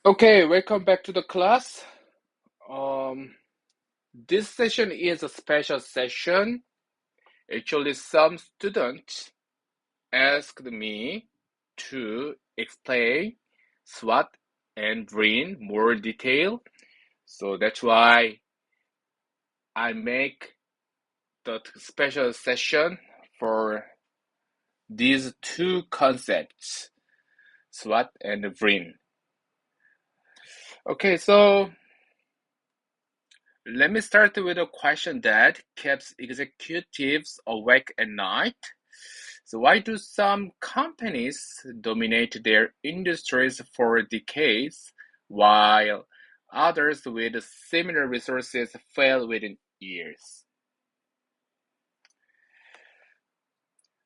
Okay, welcome back to the class. Um, this session is a special session. Actually, some students asked me to explain Swot and Vrin more detail. So that's why I make the special session for these two concepts, Swot and Vrin. Okay, so let me start with a question that keeps executives awake at night. So, why do some companies dominate their industries for decades, while others with similar resources fail within years?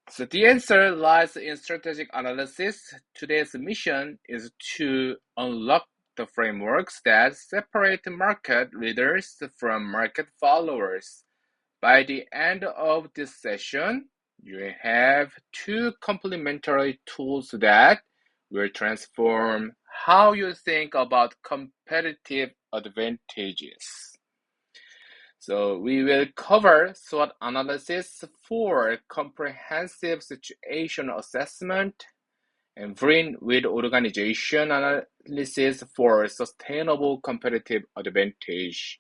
So, the answer lies in strategic analysis. Today's mission is to unlock the frameworks that separate market leaders from market followers. By the end of this session, you have two complementary tools that will transform how you think about competitive advantages. So we will cover SWOT analysis for comprehensive situation assessment and Vrin with organization analysis for sustainable competitive advantage.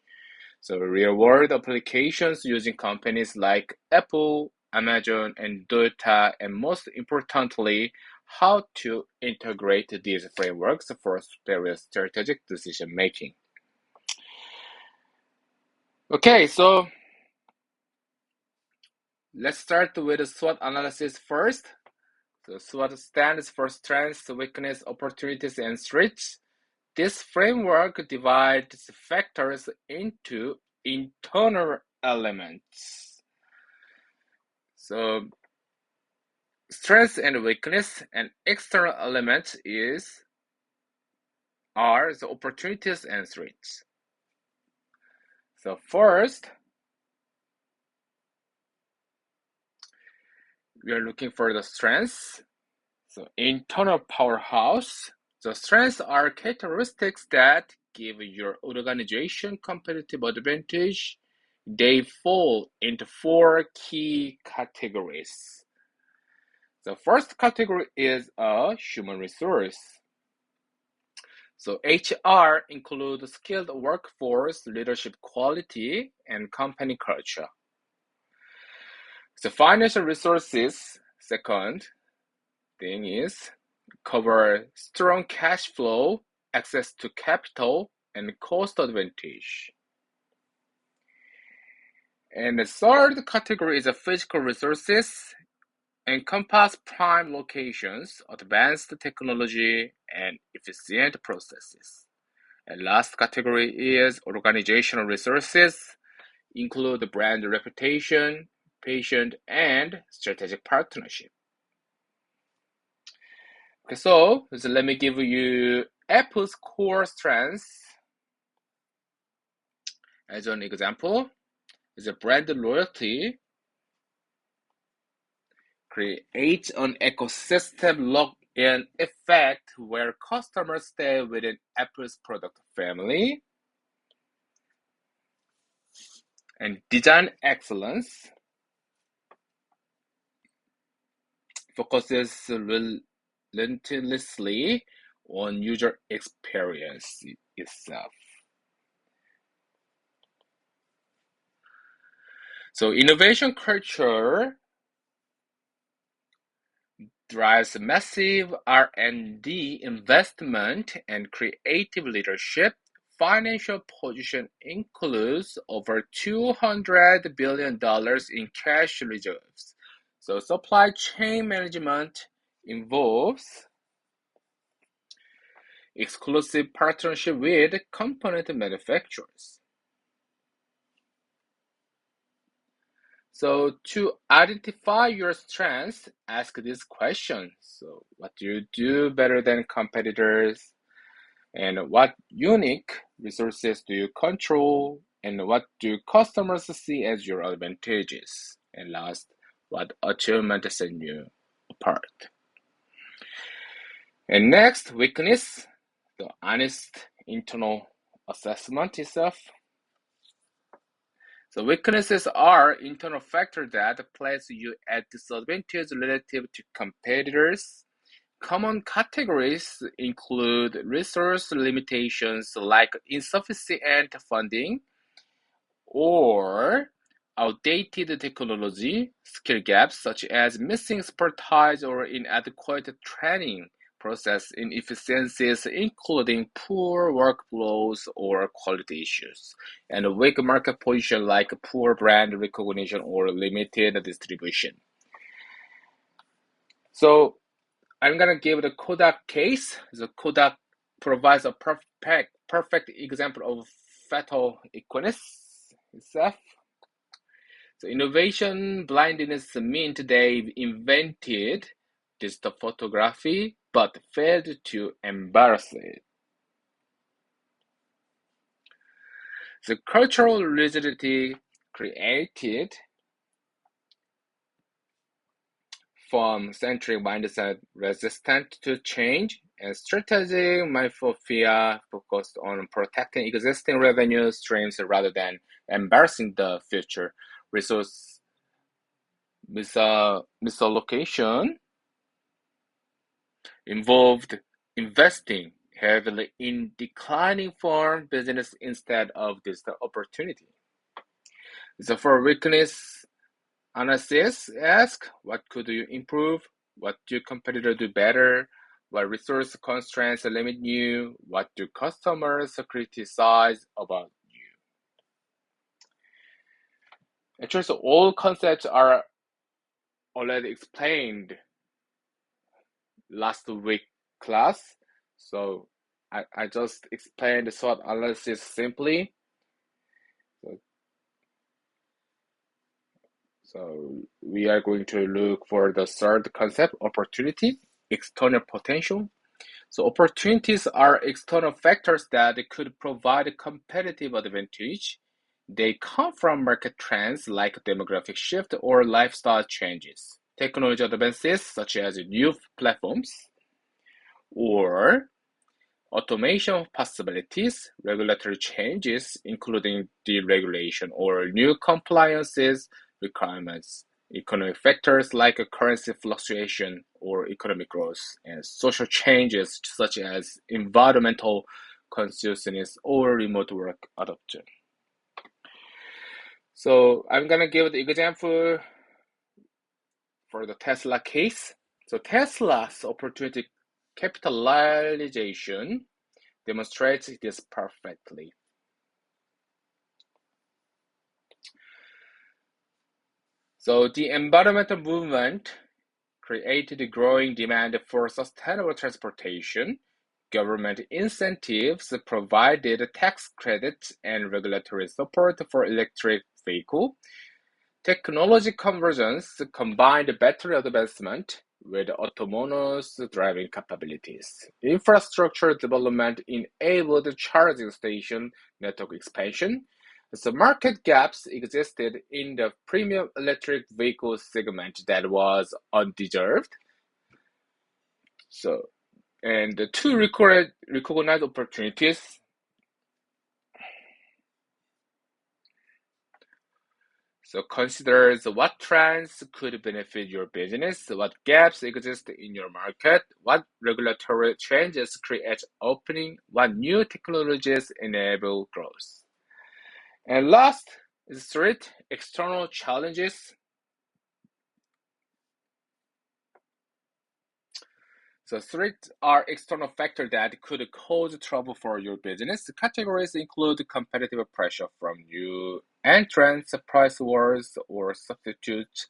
So real-world applications using companies like Apple, Amazon, and Toyota, and most importantly, how to integrate these frameworks for superior strategic decision making. Okay, so let's start with the SWOT analysis first. So SWOT stands for strengths, weakness, opportunities, and threats. This framework divides factors into internal elements. So strengths and weakness and external elements are the opportunities and threats. So first, we are looking for the strengths. So internal powerhouse. The strengths are characteristics that give your organization competitive advantage. They fall into four key categories. The first category is a human resource. So HR includes skilled workforce, leadership quality, and company culture. The financial resources, second thing is cover strong cash flow, access to capital, and cost advantage. And the third category is physical resources, encompass prime locations, advanced technology, and efficient processes. And last category is organizational resources, include brand reputation, patient, and strategic partnership. Okay, so let me give you Apple's core strengths as an example. Is a brand loyalty, create an ecosystem lock-in effect where customers stay within Apple's product family, and design excellence focuses relentlessly on user experience itself. So innovation culture drives massive R&D investment and creative leadership. Financial position includes over $200 billion in cash reserves. So supply chain management involves exclusive partnership with component manufacturers. So to identify your strengths, ask this question. So what do you do better than competitors? And what unique resources do you control? And what do customers see as your advantages? And last, what achievements set you apart? And next, weakness. the honest internal assessment itself. So weaknesses are internal factor that place you at disadvantage relative to competitors. Common categories include resource limitations like insufficient funding or outdated technology, skill gaps such as missing expertise or inadequate training, process inefficiencies including poor workflows or quality issues, and a weak market position like poor brand recognition or limited distribution. So I'm gonna give the Kodak case. The Kodak provides a perfect example of fatal equinus itself. So innovation blindness meant they invented digital photography but failed to embrace it. The cultural rigidity created form-centric mindset resistant to change, and strategic myopia focused on protecting existing revenue streams rather than embarrassing the future. Resource misallocation involved investing heavily in declining farm business instead of this opportunity. So for weakness analysis, ask what could you improve, what do competitors do better, what resource constraints limit you, what do customers criticize about you. Actually, so all concepts are already explained last week class. So I just explained the SWOT analysis simply. So we are going to look for the third concept, opportunity, external potential. So opportunities are external factors that could provide a competitive advantage. They come from market trends like demographic shift or lifestyle changes, technology advances such as new platforms, or automation possibilities, regulatory changes, including deregulation or new compliances requirements, economic factors like currency fluctuation or economic growth, and social changes such as environmental consciousness or remote work adoption. So I'm gonna give the example for the Tesla case. So Tesla's opportunity capitalization demonstrates this perfectly. So the environmental movement created a growing demand for sustainable transportation. Government incentives provided tax credits and regulatory support for electric vehicle. Technology convergence combined battery advancement with autonomous driving capabilities. Infrastructure development enabled charging station network expansion. So market gaps existed in the premium electric vehicle segment that was undeserved. So, and the two recognized opportunities. So consider what trends could benefit your business, what gaps exist in your market, what regulatory changes create opening, what new technologies enable growth. And last is threat, external challenges. So threats are external factors that could cause trouble for your business. The categories include competitive pressure from new entrants, price wars or substitutes,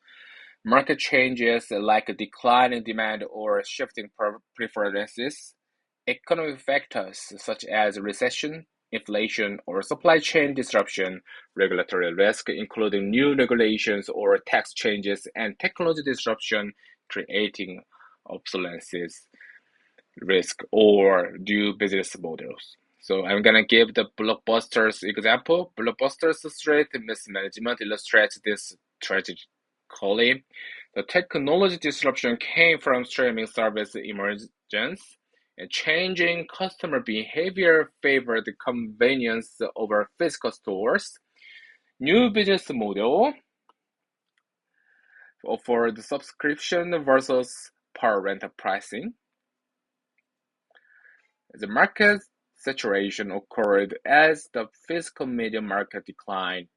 market changes like a decline in demand or shifting preferences, economic factors such as recession, inflation, or supply chain disruption, regulatory risk, including new regulations or tax changes, and technology disruption, creating obsolescence risk or new business models. So I'm gonna give the blockbusters example. Blockbusters threat mismanagement illustrates this tragically. The technology disruption came from streaming service emergence, And changing customer behavior favored convenience over physical stores. New business model for the subscription versus per rental pricing. The market saturation occurred as the physical media market declined.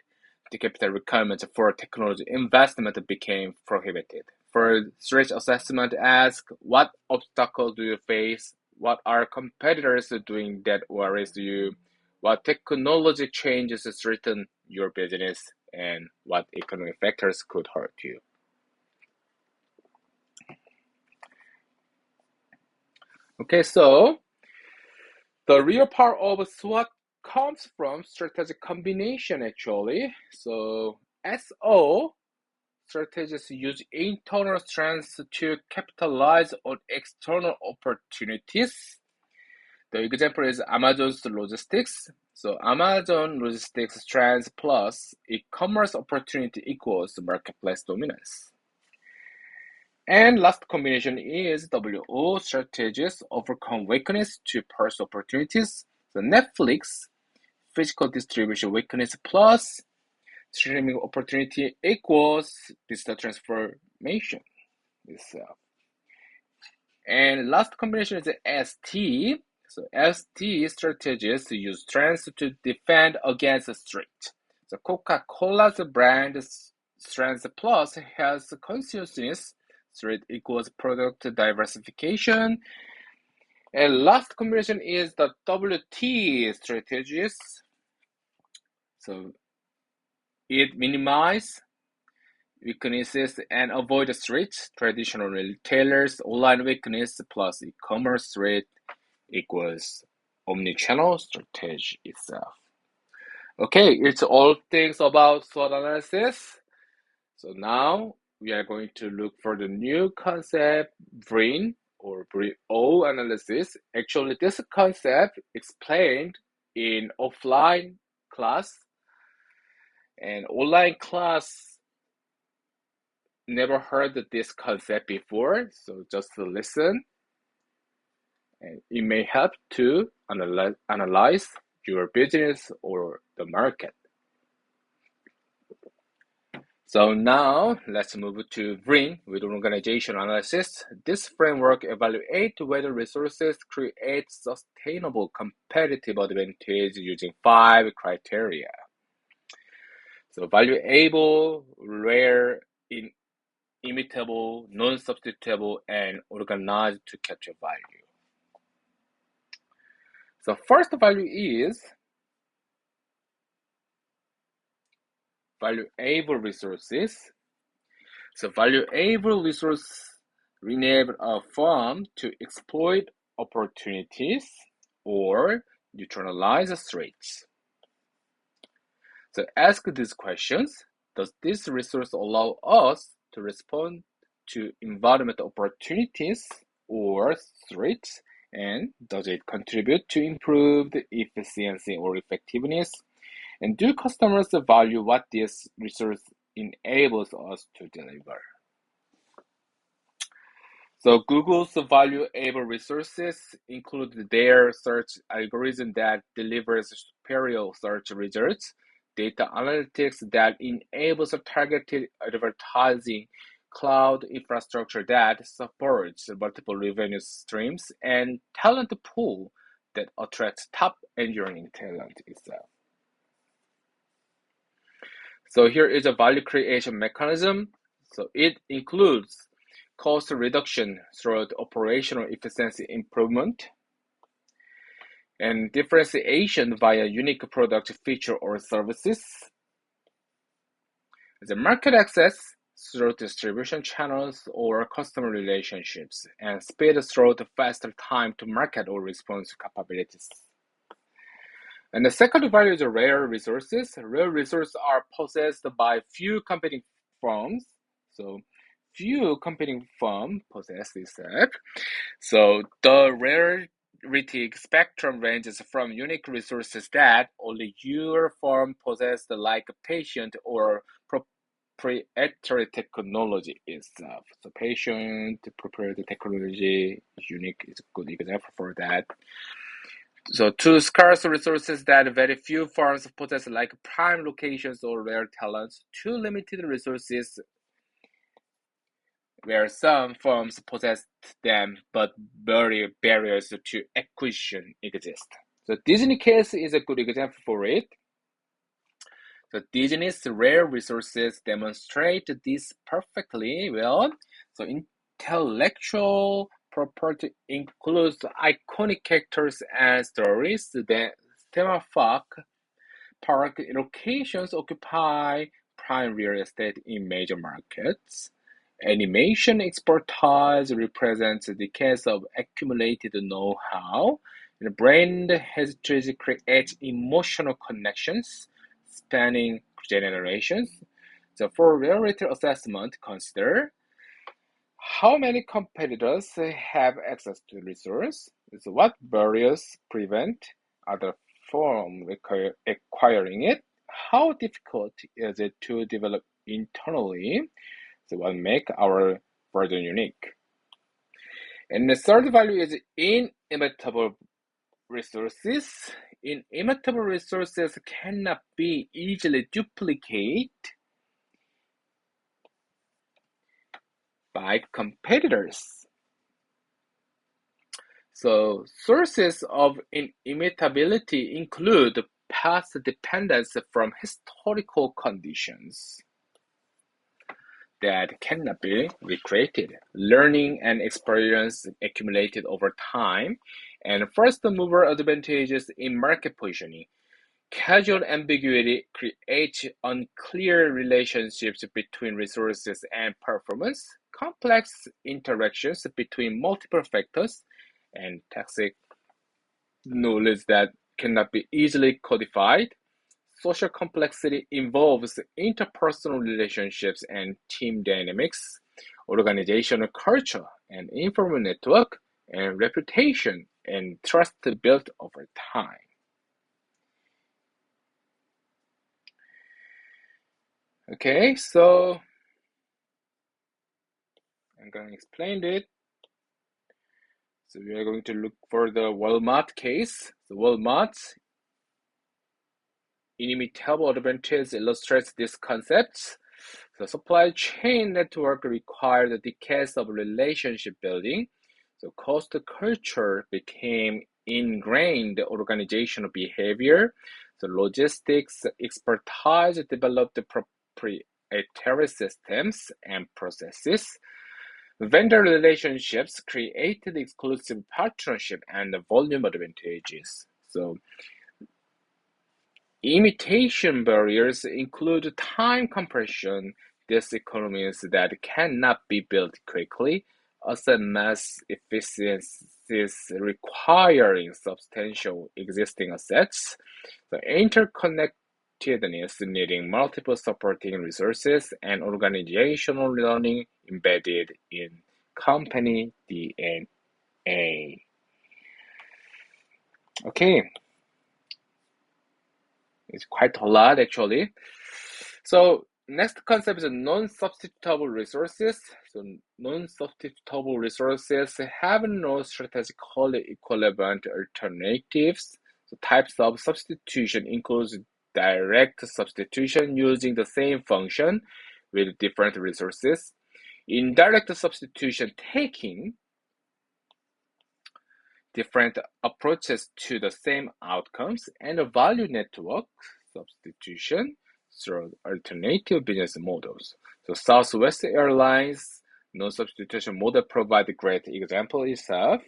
The capital requirements for technology investment became prohibited. For threat assessment, ask what obstacles do you face? What are competitors doing that worries you? What technology changes threaten your business? And what economic factors could hurt you? Okay, so the real power of SWOT comes from strategic combination actually. So SO strategists use internal strengths to capitalize on external opportunities. The example is Amazon's logistics. So Amazon logistics strengths plus e-commerce opportunity equals marketplace dominance. And last combination is WO strategies overcome weakness to pursue opportunities. So Netflix physical distribution weakness plus streaming opportunity equals digital transformation itself. And last combination is ST. So ST strategies use strengths to defend against threat. So Coca-Cola's brand strength plus has consciousness. Threat equals product diversification. And last combination is the WT strategies. So it minimizes weaknesses and avoid threats. Traditional retailers, online weakness plus e-commerce threat equals omnichannel strategy itself. Okay, it's all things about SWOT analysis. So now we are going to look for the new concept, Vrin or Vrin analysis. Actually, this concept explained in offline class and online class never heard this concept before, so just listen and it may help to analyze your business or the market. So now let's move to Vrin with organization analysis. This framework evaluates whether resources create sustainable competitive advantage using 5 criteria. So valuable, rare, immutable, non-substitutable, and organized to capture value. So first value is valuable resources. So valuable resource enable a firm to exploit opportunities or neutralize threats. So ask these questions. Does this resource allow us to respond to environment opportunities or threats? And does it contribute to improved efficiency or effectiveness? And do customers value what this resource enables us to deliver? So Google's valuable resources include their search algorithm that delivers superior search results, data analytics that enables targeted advertising, cloud infrastructure that supports multiple revenue streams, and talent pool that attracts top engineering talent itself. So here is a value creation mechanism. So it includes cost reduction through operational efficiency improvement, and differentiation via unique product feature or services. The market access through distribution channels or customer relationships, and speed through the faster time to market or response capabilities. And the second value is rare resources. Rare resources are possessed by few competing firms. So few competing firms possess this app. So the rarity spectrum ranges from unique resources that only your firm possesses, like patient or proprietary technology itself. So patient proprietary technology is unique, is a good example for that. So two scarce resources that very few firms possess, like prime locations or rare talents. Two limited resources where some firms possess them, but barriers to acquisition exist. So Disney case is a good example for it. So Disney's rare resources demonstrate this perfectly well. So intellectual property includes iconic characters and stories. The theme park locations occupy prime real estate in major markets. Animation expertise represents decades of accumulated know-how. The brand heritage creates emotional connections spanning generations. So for relative assessment, consider how many competitors have access to the resource. So what barriers prevent other from acquiring it? How difficult is it to develop internally? So what make our version unique? And the third value is inimitable resources. Inimitable resources cannot be easily duplicated by competitors. So sources of inimitability include past dependence from historical conditions that cannot be recreated, learning and experience accumulated over time, and first mover advantages in market positioning. Casual ambiguity creates unclear relationships between resources and performance, complex interactions between multiple factors, and toxic knowledge that cannot be easily codified. Social complexity involves interpersonal relationships and team dynamics, organizational culture, and informal network, and reputation and trust built over time. Okay, so I'm going to explain it. So we are going to look for the Walmart case. The Walmart's inimitable advantage illustrates these concepts. The supply chain network required decades of relationship building. So cost culture became ingrained organizational behavior. The logistics expertise developed proprietary systems and processes. Vendor relationships created exclusive partnership and volume advantages. So imitation barriers include time compression, diseconomies that cannot be built quickly, asset mass efficiencies requiring substantial existing assets, the interconnectedness needing multiple supporting resources, and organizational learning embedded in company DNA. Okay, it's quite a lot actually. So next concept is non-substitutable resources. So non-substitutable resources have no strategically equivalent alternatives. So types of substitution includes direct substitution using the same function with different resources. Indirect substitution taking different approaches to the same outcomes, and a value network substitution through alternative business models. So Southwest Airlines non-substitution model provide a great example itself.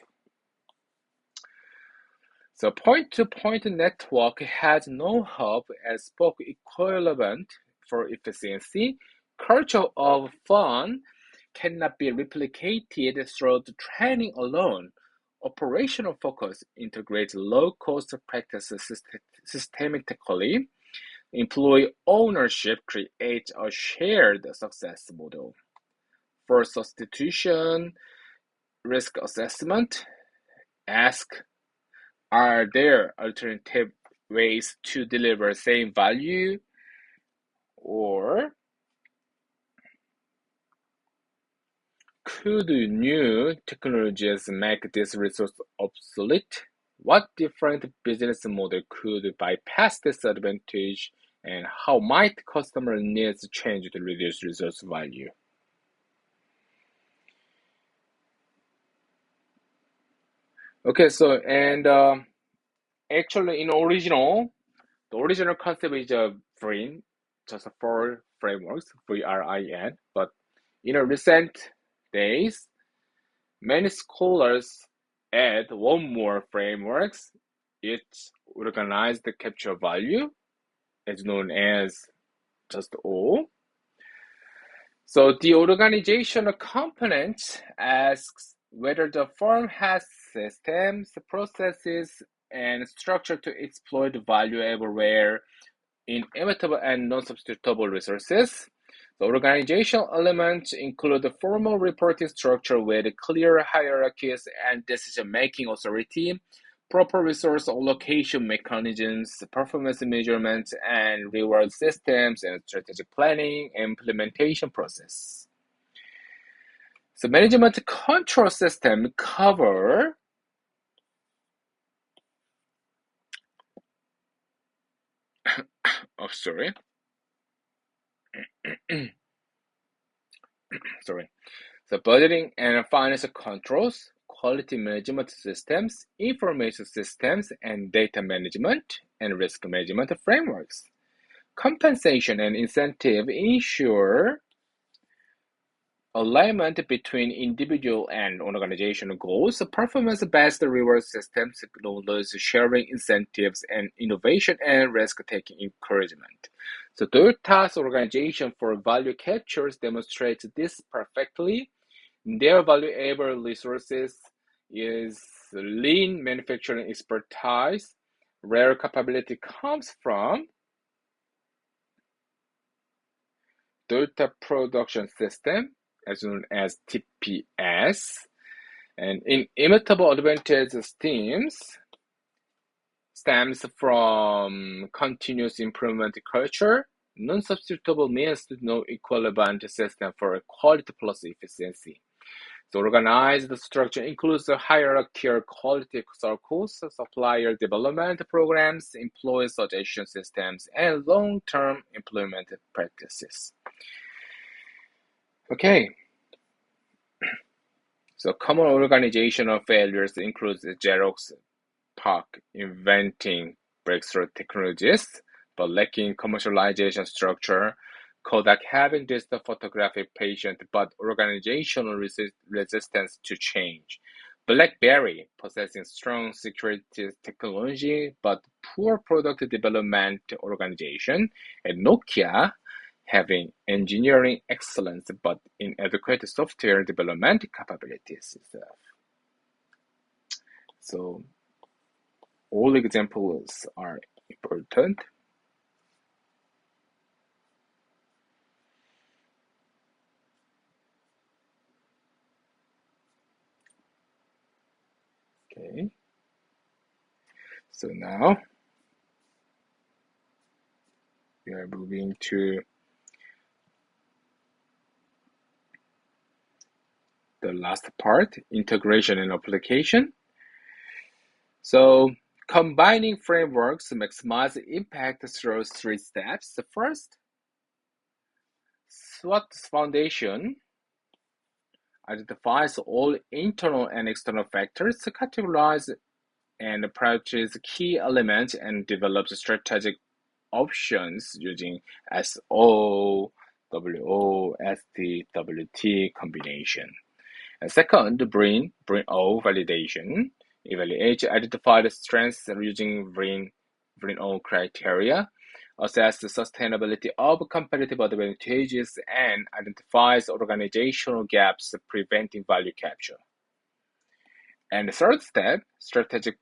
So point-to-point network has no hub and spoke equivalent for efficiency. Culture of fun cannot be replicated through the training alone. Operational focus integrates low-cost practices systematically. Employee ownership creates a shared success model. For substitution risk assessment, ask, are there alternative ways to deliver same value? Or Could new technologies make this resource obsolete? What different business model could bypass this advantage, and how might customer needs change to reduce resource value? Okay, so actually in the original concept is a Vrin, just four frameworks, VRIN, but in a recent days, many scholars add one more frameworks. It's organized capture value, is known as just O. So the organizational component asks whether the firm has systems, processes, and structure to exploit value everywhere in immutable and non-substitutable resources. The organizational elements include the formal reporting structure with clear hierarchies and decision-making authority, proper resource allocation mechanisms, performance measurements and reward systems, and strategic planning implementation process. So management control system cover oh sorry sorry So budgeting and financial controls, quality management systems, information systems, and data management and risk management frameworks. Compensation and incentive ensure alignment between individual and organizational goals, performance-based reward systems, knowledge sharing incentives, and innovation and risk-taking encouragement. So Toyota's organization for value captures demonstrates this perfectly. Their valuable resources is lean manufacturing expertise. Rare capability comes from data production system, as known as TPS, and inimitable advantage stems from continuous improvement culture. Non-substitutable means no equivalent system for quality plus efficiency. The organized structure includes a hierarchical quality circles, supplier development programs, employee suggestion systems, and long-term employment practices. Okay, so common organizational failures include Xerox PARC inventing breakthrough technologies, but lacking commercialization structure, Kodak having digital photographic patient but organizational resistance to change, BlackBerry possessing strong security technology but poor product development organization, and Nokia having engineering excellence but inadequate software development capabilities. So all examples are important. Okay, so now we are moving to the last part, integration and application. So combining frameworks maximize impact through three steps. The first, Swot foundation identifies all internal and external factors, categorize and prioritize key elements, and develops strategic options using SO, WO, ST, WT combination. And second, Vrin O validation. Evaluate identified strengths using Vrin O criteria. Assess the sustainability of competitive advantages and identifies organizational gaps preventing value capture. And the third step, strategic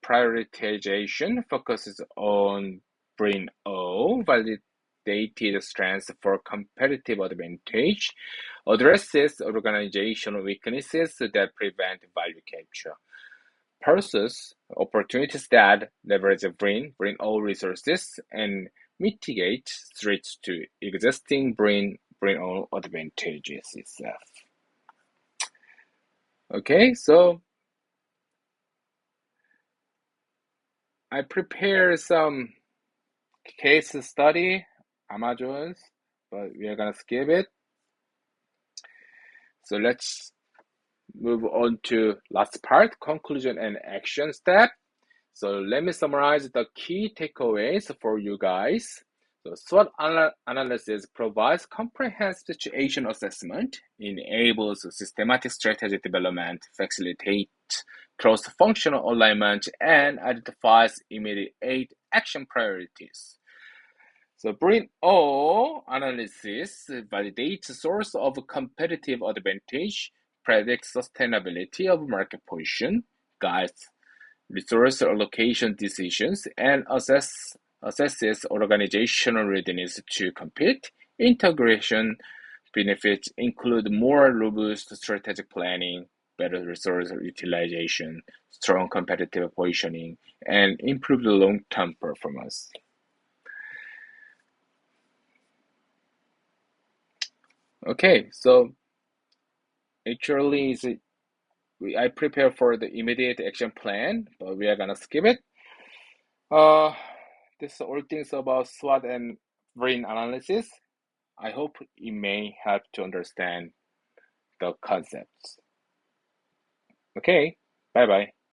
prioritization, focuses on Bring O validated strengths for competitive advantage, addresses organizational weaknesses that prevent value capture, pursues opportunities that leverage Bring O resources, and mitigate threats to existing Bring O advantages itself. Okay, so I prepare some case study, Amazons, but we are gonna skip it. So let's move on to last part, conclusion and action step. So let me summarize the key takeaways for you guys. So SWOT analysis provides comprehensive situation assessment, enables systematic strategy development, facilitates cross-functional alignment, and identifies immediate action priorities. So Vrin O analysis validates source of competitive advantage, predicts sustainability of market position, guides resource allocation decisions, and assesses organizational readiness to compete. Integration benefits include more robust strategic planning, better resource utilization, strong competitive positioning, and improved long-term performance. Okay, so actually, I prepare for the immediate action plan, but we are gonna skip it. Uh, this is all things about SWOT and brain analysis. I hope it may help to understand the concepts. Okay, bye bye.